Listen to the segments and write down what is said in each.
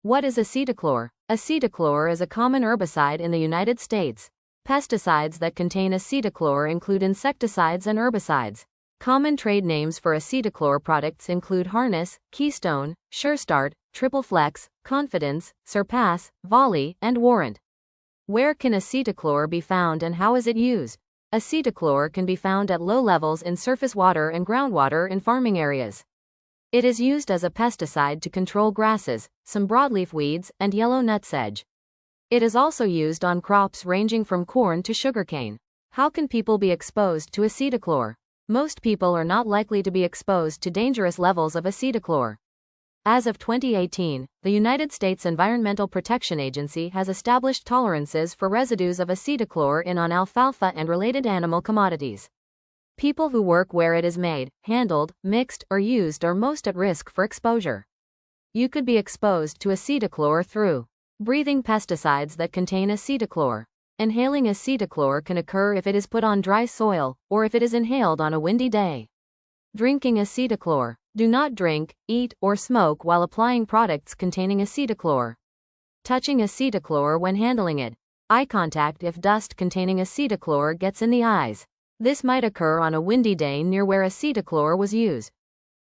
What is acetochlor? Acetochlor is a common herbicide in the United States. Pesticides that contain acetochlor include insecticides and herbicides. Common trade names for acetochlor products include Harness, Keystone, SureStart, Triple Flex, Confidence, Surpass, Volley, and Warrant. Where can acetochlor be found and how is it used? Acetochlor can be found at low levels in surface water and groundwater in farming areas. It is used as a pesticide to control grasses, some broadleaf weeds, and yellow nutsedge. It is also used on crops ranging from corn to sugarcane. How can people be exposed to acetochlor? Most people are not likely to be exposed to dangerous levels of acetochlor. As of 2018, the United States Environmental Protection Agency has established tolerances for residues of acetochlor in on alfalfa and related animal commodities. People who work where it is made, handled, mixed, or used are most at risk for exposure. You could be exposed to acetochlor through breathing pesticides that contain acetochlor. Inhaling acetochlor can occur if it is put on dry soil, or if it is inhaled on a windy day. Drinking acetochlor. Do not drink, eat, or smoke while applying products containing acetochlor. Touching acetochlor when handling it. Eye contact if dust containing acetochlor gets in the eyes. This might occur on a windy day near where acetochlor was used.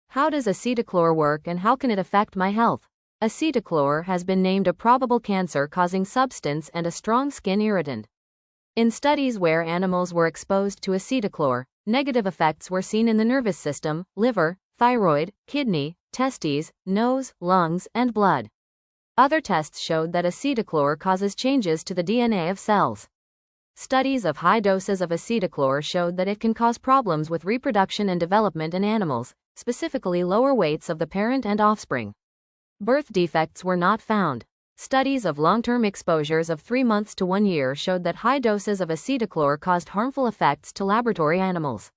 How does acetochlor work and how can it affect my health? Acetochlor has been named a probable cancer-causing substance and a strong skin irritant. In studies where animals were exposed to acetochlor, negative effects were seen in the nervous system, liver, thyroid, kidney, testes, nose, lungs, and blood. Other tests showed that acetochlor causes changes to the DNA of cells. Studies of high doses of acetochlor showed that it can cause problems with reproduction and development in animals, specifically lower weights of the parent and offspring. Birth defects were not found. Studies of long-term exposures of 3 months to 1 year showed that high doses of acetochlor caused harmful effects to laboratory animals.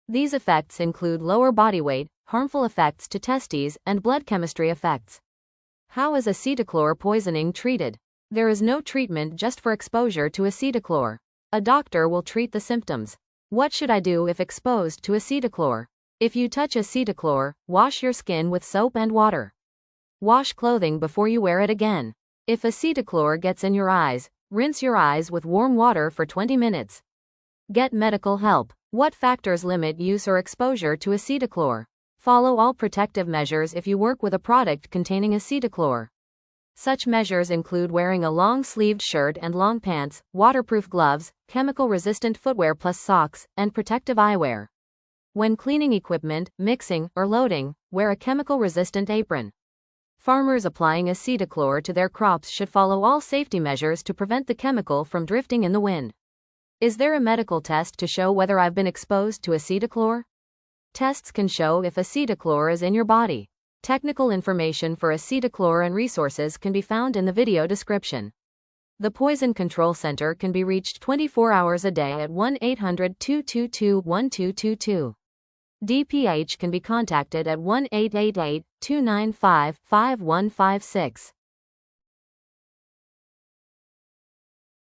These effects include lower body weight, harmful effects to testes, and blood chemistry effects. How is acetochlor poisoning treated? There is no treatment just for exposure to acetochlor. A doctor will treat the symptoms. What should I do if exposed to acetochlor? If you touch acetochlor, wash your skin with soap and water. Wash clothing before you wear it again. If acetochlor gets in your eyes, rinse your eyes with warm water for 20 minutes. Get medical help. What factors limit use or exposure to acetochlor? Follow all protective measures if you work with a product containing acetochlor. Such measures include wearing a long-sleeved shirt and long pants, waterproof gloves, chemical-resistant footwear plus socks, and protective eyewear. When cleaning equipment, mixing, or loading, wear a chemical-resistant apron. Farmers applying acetochlor to their crops should follow all safety measures to prevent the chemical from drifting in the wind. Is there a medical test to show whether I've been exposed to acetochlor? Tests can show if acetochlor is in your body. Technical information for acetochlor and resources can be found in the video description. The Poison Control Center can be reached 24 hours a day at 1-800-222-1222. DPH can be contacted at 1-888-295-5156.